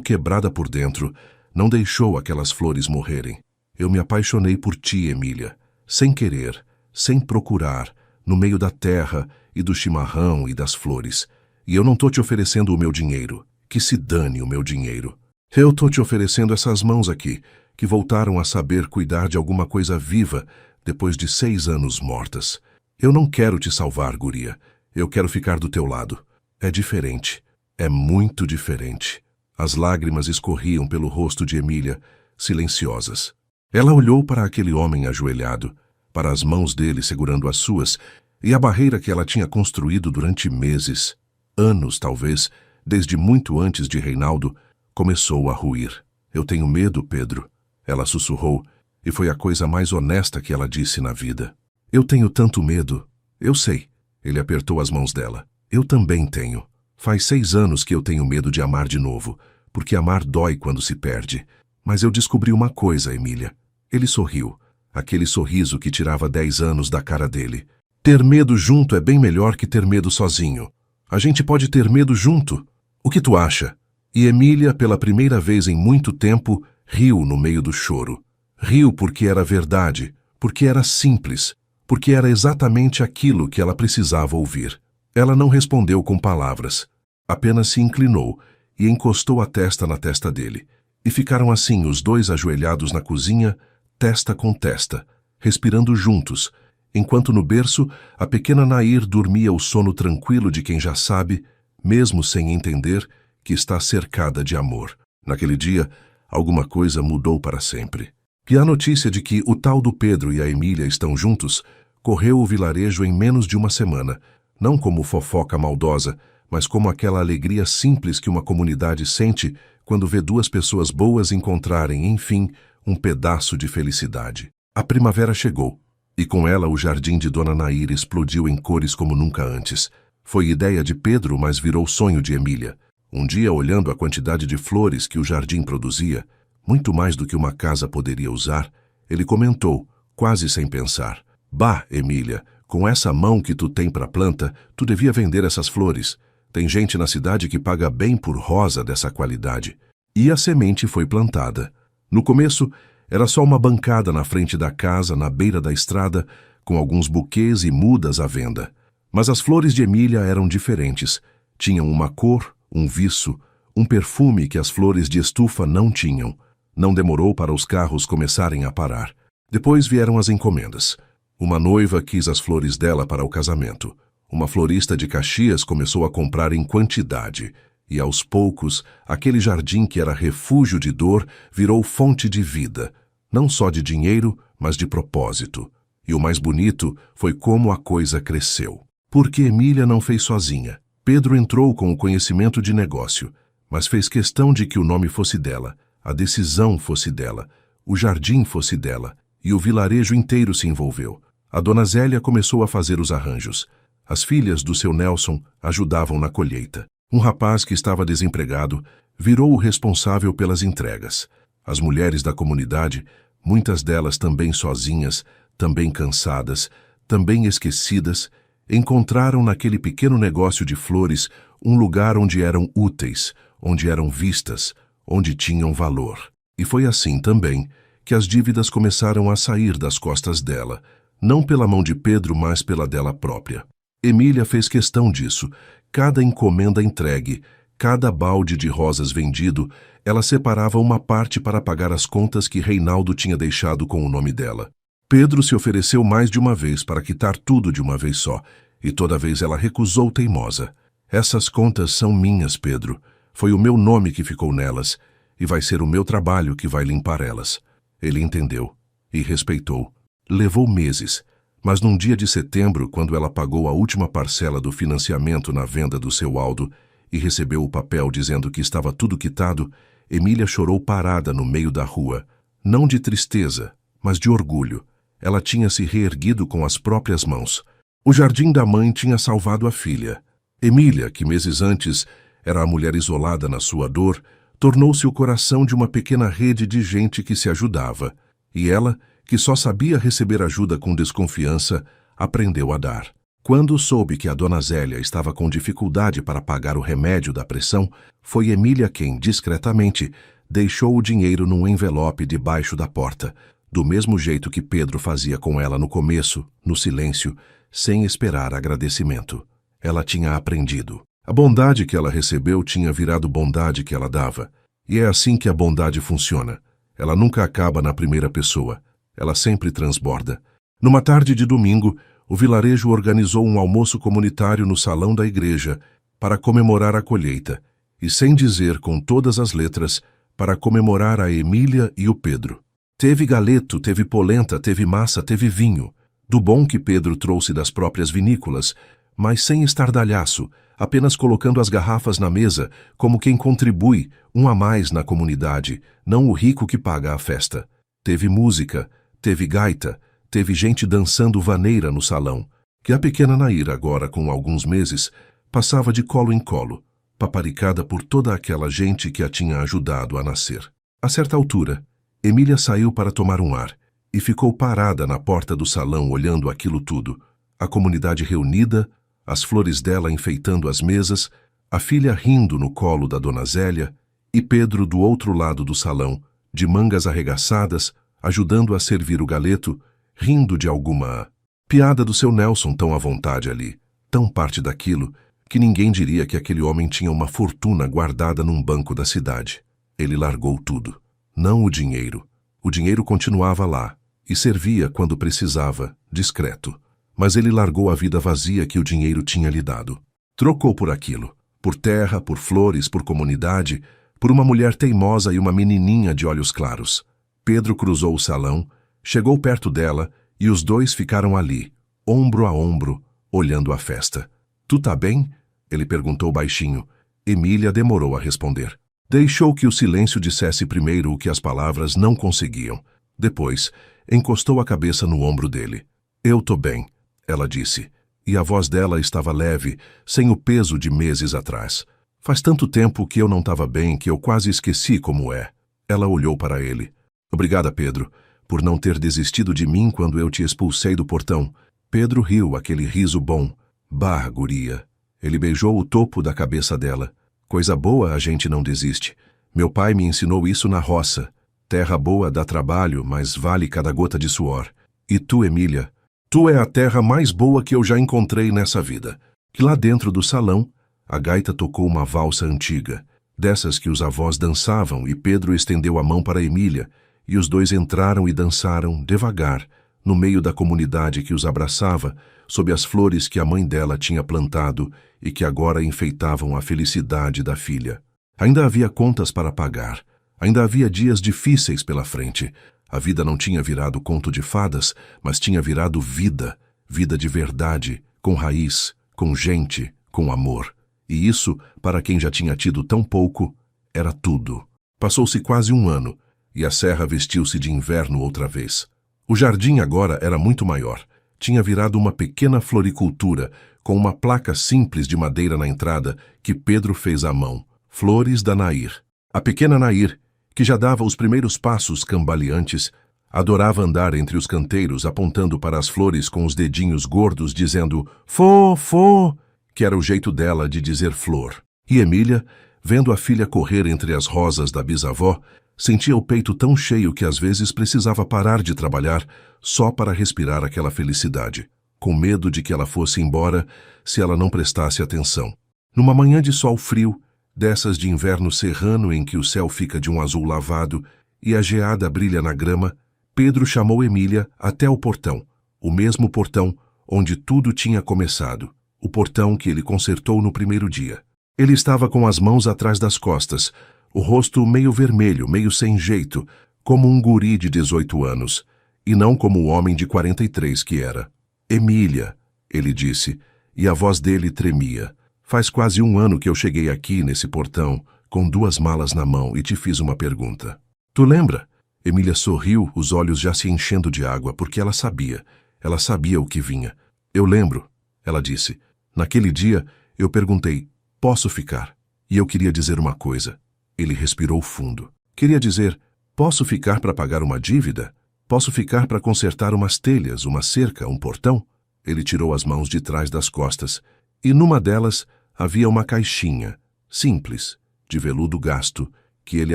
quebrada por dentro, não deixou aquelas flores morrerem. Eu me apaixonei por ti, Emília, sem querer, sem procurar, no meio da terra e do chimarrão e das flores. E eu não tô te oferecendo o meu dinheiro. Que se dane o meu dinheiro. Eu tô te oferecendo essas mãos aqui, que voltaram a saber cuidar de alguma coisa viva depois de 6 anos mortas. Eu não quero te salvar, guria. Eu quero ficar do teu lado. É diferente. É muito diferente. As lágrimas escorriam pelo rosto de Emília, silenciosas. Ela olhou para aquele homem ajoelhado, para as mãos dele segurando as suas, e a barreira que ela tinha construído durante meses, anos talvez, desde muito antes de Reinaldo, começou a ruir. Eu tenho medo, Pedro, ela sussurrou, e foi a coisa mais honesta que ela disse na vida. Eu tenho tanto medo. Eu sei. Ele apertou as mãos dela. Eu também tenho. Faz 6 anos que eu tenho medo de amar de novo, porque amar dói quando se perde. Mas eu descobri uma coisa, Emília. Ele sorriu, aquele sorriso que tirava 10 anos da cara dele. Ter medo junto é bem melhor que ter medo sozinho. A gente pode ter medo junto. O que tu acha? E Emília, pela primeira vez em muito tempo, riu no meio do choro. Riu porque era verdade, porque era simples, porque era exatamente aquilo que ela precisava ouvir. Ela não respondeu com palavras, apenas se inclinou e encostou a testa na testa dele. E ficaram assim os dois ajoelhados na cozinha, testa com testa, respirando juntos, enquanto no berço a pequena Nair dormia o sono tranquilo de quem já sabe, mesmo sem entender que está cercada de amor. Naquele dia, alguma coisa mudou para sempre. E a notícia de que o tal do Pedro e a Emília estão juntos correu o vilarejo em menos de uma semana, não como fofoca maldosa, mas como aquela alegria simples que uma comunidade sente quando vê duas pessoas boas encontrarem, enfim, um pedaço de felicidade. A primavera chegou, e com ela o jardim de Dona Nair explodiu em cores como nunca antes. Foi ideia de Pedro, mas virou sonho de Emília. Um dia, olhando a quantidade de flores que o jardim produzia, muito mais do que uma casa poderia usar, ele comentou, quase sem pensar: "Bah, Emília, com essa mão que tu tem para planta, tu devia vender essas flores. Tem gente na cidade que paga bem por rosa dessa qualidade." E a semente foi plantada. No começo, era só uma bancada na frente da casa, na beira da estrada, com alguns buquês e mudas à venda. Mas as flores de Emília eram diferentes. Tinham uma cor, um viço, um perfume que as flores de estufa não tinham. Não demorou para os carros começarem a parar. Depois vieram as encomendas. Uma noiva quis as flores dela para o casamento. Uma florista de Caxias começou a comprar em quantidade. E aos poucos, aquele jardim que era refúgio de dor virou fonte de vida. Não só de dinheiro, mas de propósito. E o mais bonito foi como a coisa cresceu. Porque Emília não fez sozinha. Pedro entrou com o conhecimento de negócio, mas fez questão de que o nome fosse dela, a decisão fosse dela, o jardim fosse dela, e o vilarejo inteiro se envolveu. A dona Zélia começou a fazer os arranjos. As filhas do seu Nelson ajudavam na colheita. Um rapaz que estava desempregado virou o responsável pelas entregas. As mulheres da comunidade, muitas delas também sozinhas, também cansadas, também esquecidas, encontraram naquele pequeno negócio de flores um lugar onde eram úteis, onde eram vistas, onde tinham valor. E foi assim também que as dívidas começaram a sair das costas dela, não pela mão de Pedro, mas pela dela própria. Emília fez questão disso. Cada encomenda entregue, cada balde de rosas vendido, ela separava uma parte para pagar as contas que Reinaldo tinha deixado com o nome dela. Pedro se ofereceu mais de uma vez para quitar tudo de uma vez só, e toda vez ela recusou teimosa. "Essas contas são minhas, Pedro. Foi o meu nome que ficou nelas, e vai ser o meu trabalho que vai limpar elas." Ele entendeu e respeitou. Levou meses, mas num dia de setembro, quando ela pagou a última parcela do financiamento na venda do seu Aldo e recebeu o papel dizendo que estava tudo quitado, Emília chorou parada no meio da rua, não de tristeza, mas de orgulho. Ela tinha se reerguido com as próprias mãos. O jardim da mãe tinha salvado a filha. Emília, que meses antes era a mulher isolada na sua dor, tornou-se o coração de uma pequena rede de gente que se ajudava. E ela, que só sabia receber ajuda com desconfiança, aprendeu a dar. Quando soube que a dona Zélia estava com dificuldade para pagar o remédio da pressão, foi Emília quem, discretamente, deixou o dinheiro num envelope debaixo da porta, do mesmo jeito que Pedro fazia com ela no começo, no silêncio, sem esperar agradecimento. Ela tinha aprendido. A bondade que ela recebeu tinha virado bondade que ela dava. E é assim que a bondade funciona. Ela nunca acaba na primeira pessoa. Ela sempre transborda. Numa tarde de domingo, o vilarejo organizou um almoço comunitário no salão da igreja para comemorar a colheita, e sem dizer com todas as letras, para comemorar a Emília e o Pedro. Teve galeto, teve polenta, teve massa, teve vinho, do bom que Pedro trouxe das próprias vinícolas, mas sem estardalhaço, apenas colocando as garrafas na mesa como quem contribui, um a mais na comunidade, não o rico que paga a festa. Teve música, teve gaita, teve gente dançando vaneira no salão, que a pequena Nair, agora com alguns meses, passava de colo em colo, paparicada por toda aquela gente que a tinha ajudado a nascer. A certa altura, Emília saiu para tomar um ar e ficou parada na porta do salão olhando aquilo tudo, a comunidade reunida, as flores dela enfeitando as mesas, a filha rindo no colo da dona Zélia e Pedro do outro lado do salão, de mangas arregaçadas, ajudando a servir o galeto, rindo de alguma piada do seu Nelson tão à vontade ali, tão parte daquilo, que ninguém diria que aquele homem tinha uma fortuna guardada num banco da cidade. Ele largou tudo. Não o dinheiro. O dinheiro continuava lá e servia quando precisava, discreto. Mas ele largou a vida vazia que o dinheiro tinha lhe dado. Trocou por aquilo. Por terra, por flores, por comunidade, por uma mulher teimosa e uma menininha de olhos claros. Pedro cruzou o salão, chegou perto dela e os dois ficaram ali, ombro a ombro, olhando a festa. Tu tá bem? Ele perguntou baixinho. Emília demorou a responder. Deixou que o silêncio dissesse primeiro o que as palavras não conseguiam. Depois, encostou a cabeça no ombro dele. Eu tô bem, ela disse, e a voz dela estava leve, sem o peso de meses atrás. Faz tanto tempo que eu não estava bem que eu quase esqueci como é. Ela olhou para ele. Obrigada, Pedro, por não ter desistido de mim quando eu te expulsei do portão. Pedro riu, aquele riso bom. Bah, guria. Ele beijou o topo da cabeça dela. Coisa boa a gente não desiste. Meu pai me ensinou isso na roça. Terra boa dá trabalho, mas vale cada gota de suor. E tu, Emília? Tu é a terra mais boa que eu já encontrei nessa vida. Que lá dentro do salão, a gaita tocou uma valsa antiga, dessas que os avós dançavam, e Pedro estendeu a mão para Emília, e os dois entraram e dançaram, devagar, no meio da comunidade que os abraçava, sob as flores que a mãe dela tinha plantado e que agora enfeitavam a felicidade da filha. Ainda havia contas para pagar, ainda havia dias difíceis pela frente. A vida não tinha virado conto de fadas, mas tinha virado vida, vida de verdade, com raiz, com gente, com amor. E isso, para quem já tinha tido tão pouco, era tudo. Passou-se quase um ano, e a serra vestiu-se de inverno outra vez. O jardim agora era muito maior. Tinha virado uma pequena floricultura, com uma placa simples de madeira na entrada que Pedro fez à mão. Flores da Nair. A pequena Nair, que já dava os primeiros passos cambaleantes, adorava andar entre os canteiros apontando para as flores com os dedinhos gordos, dizendo "fô, fô", que era o jeito dela de dizer flor. E Emília, vendo a filha correr entre as rosas da bisavó, sentia o peito tão cheio que às vezes precisava parar de trabalhar só para respirar aquela felicidade, com medo de que ela fosse embora se ela não prestasse atenção. Numa manhã de sol frio, dessas de inverno serrano em que o céu fica de um azul lavado e a geada brilha na grama, Pedro chamou Emília até o portão, o mesmo portão onde tudo tinha começado, o portão que ele consertou no primeiro dia. Ele estava com as mãos atrás das costas, o rosto meio vermelho, meio sem jeito, como um guri de 18 anos, e não como o homem de 43 que era. Emília, ele disse, e a voz dele tremia. Faz quase um ano que eu cheguei aqui nesse portão, com 2 malas na mão, e te fiz uma pergunta. Tu lembra? Emília sorriu, os olhos já se enchendo de água, porque ela sabia o que vinha. Eu lembro, ela disse. Naquele dia, eu perguntei, posso ficar? E eu queria dizer uma coisa. Ele respirou fundo. Queria dizer, posso ficar para pagar uma dívida? Posso ficar para consertar umas telhas, uma cerca, um portão? Ele tirou as mãos de trás das costas, e numa delas havia uma caixinha, simples, de veludo gasto, que ele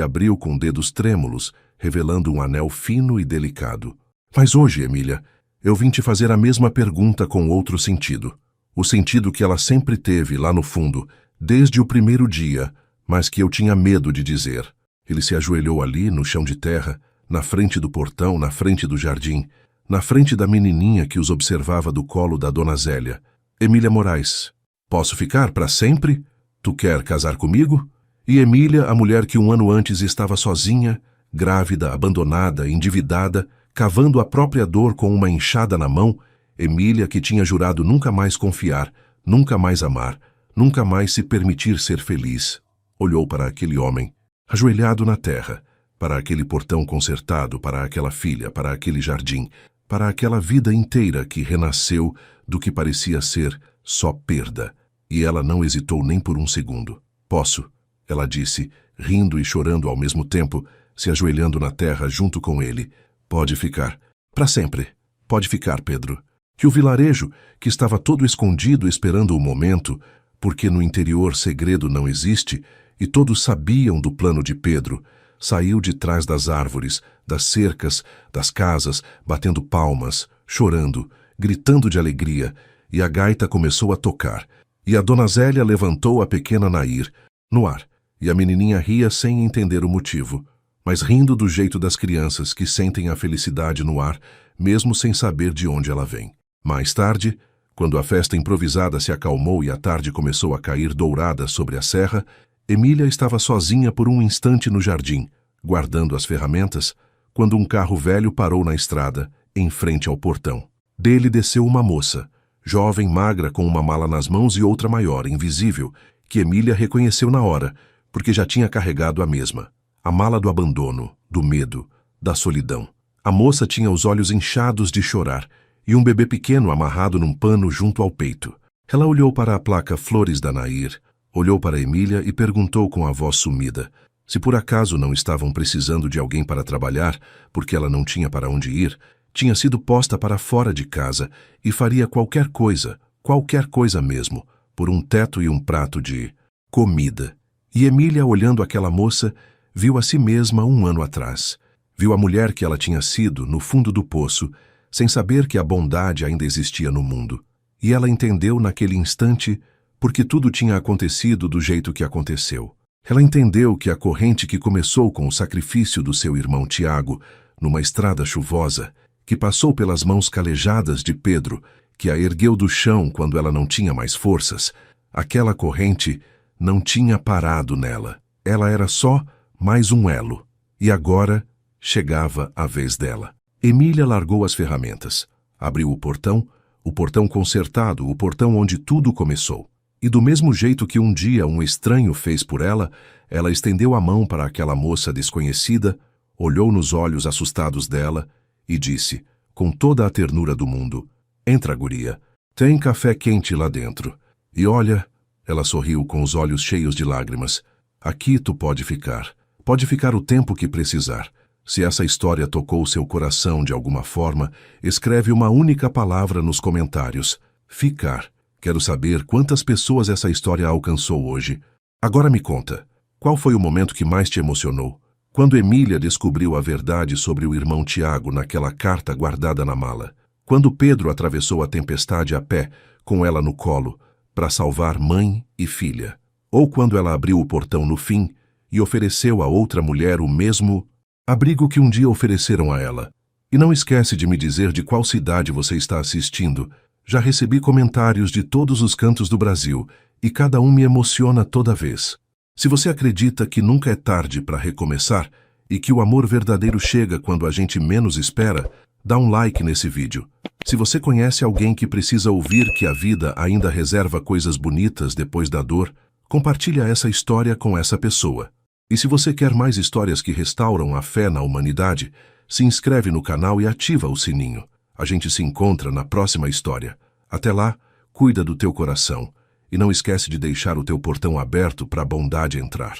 abriu com dedos trêmulos, revelando um anel fino e delicado. Mas hoje, Emília, eu vim te fazer a mesma pergunta com outro sentido. O sentido que ela sempre teve lá no fundo, desde o primeiro dia, mas que eu tinha medo de dizer. Ele se ajoelhou ali, no chão de terra, na frente do portão, na frente do jardim, na frente da menininha que os observava do colo da dona Zélia. Emília Moraes, posso ficar para sempre? Tu quer casar comigo? E Emília, a mulher que um ano antes estava sozinha, grávida, abandonada, endividada, cavando a própria dor com uma enxada na mão, Emília que tinha jurado nunca mais confiar, nunca mais amar, nunca mais se permitir ser feliz, olhou para aquele homem, ajoelhado na terra, para aquele portão consertado, para aquela filha, para aquele jardim, para aquela vida inteira que renasceu do que parecia ser só perda. E ela não hesitou nem por um segundo. Posso, ela disse, rindo e chorando ao mesmo tempo, se ajoelhando na terra junto com ele. Pode ficar. Para sempre. Pode ficar, Pedro. Que o vilarejo, que estava todo escondido esperando o momento, porque no interior segredo não existe, e todos sabiam do plano de Pedro, saiu de trás das árvores, das cercas, das casas, batendo palmas, chorando, gritando de alegria, e a gaita começou a tocar, e a dona Zélia levantou a pequena Nair, no ar, e a menininha ria sem entender o motivo, mas rindo do jeito das crianças que sentem a felicidade no ar, mesmo sem saber de onde ela vem. Mais tarde, Quando a festa improvisada se acalmou e a tarde começou a cair dourada sobre a serra, Emília estava sozinha por um instante no jardim, guardando as ferramentas, quando um carro velho parou na estrada, em frente ao portão. Dele desceu uma moça, jovem, magra, com uma mala nas mãos e outra maior, invisível, que Emília reconheceu na hora, porque já tinha carregado a mesma. A mala do abandono, do medo, da solidão. A moça tinha os olhos inchados de chorar e um bebê pequeno amarrado num pano junto ao peito. Ela olhou para a placa Flores da Nair, olhou para Emília e perguntou com a voz sumida se por acaso não estavam precisando de alguém para trabalhar, porque ela não tinha para onde ir, tinha sido posta para fora de casa e faria qualquer coisa mesmo, por um teto e um prato de comida. E Emília, olhando aquela moça, viu a si mesma 1 ano atrás. Viu a mulher que ela tinha sido no fundo do poço, sem saber que a bondade ainda existia no mundo. E ela entendeu naquele instante porque tudo tinha acontecido do jeito que aconteceu. Ela entendeu que a corrente que começou com o sacrifício do seu irmão Tiago, numa estrada chuvosa, que passou pelas mãos calejadas de Pedro, que a ergueu do chão quando ela não tinha mais forças, aquela corrente não tinha parado nela. Ela era só mais um elo. E agora chegava a vez dela. Emília largou as ferramentas, abriu o portão consertado, o portão onde tudo começou. E do mesmo jeito que um dia um estranho fez por ela, ela estendeu a mão para aquela moça desconhecida, olhou nos olhos assustados dela e disse, com toda a ternura do mundo, "Entra, guria, tem café quente lá dentro. E olha," ela sorriu com os olhos cheios de lágrimas, "aqui tu pode ficar o tempo que precisar. Se essa história tocou seu coração de alguma forma, escreve uma única palavra nos comentários, ficar. Quero saber quantas pessoas essa história alcançou hoje. Agora me conta, qual foi o momento que mais te emocionou? Quando Emília descobriu a verdade sobre o irmão Tiago naquela carta guardada na mala? Quando Pedro atravessou a tempestade a pé, com ela no colo, para salvar mãe e filha? Ou quando ela abriu o portão no fim e ofereceu a outra mulher o mesmo abrigo que um dia ofereceram a ela? E não esquece de me dizer de qual cidade você está assistindo. Já recebi comentários de todos os cantos do Brasil e cada um me emociona toda vez. Se você acredita que nunca é tarde para recomeçar e que o amor verdadeiro chega quando a gente menos espera, dá um like nesse vídeo. Se você conhece alguém que precisa ouvir que a vida ainda reserva coisas bonitas depois da dor, compartilha essa história com essa pessoa. E se você quer mais histórias que restauram a fé na humanidade, se inscreve no canal e ativa o sininho. A gente se encontra na próxima história. Até lá, cuida do teu coração e não esquece de deixar o teu portão aberto para a bondade entrar.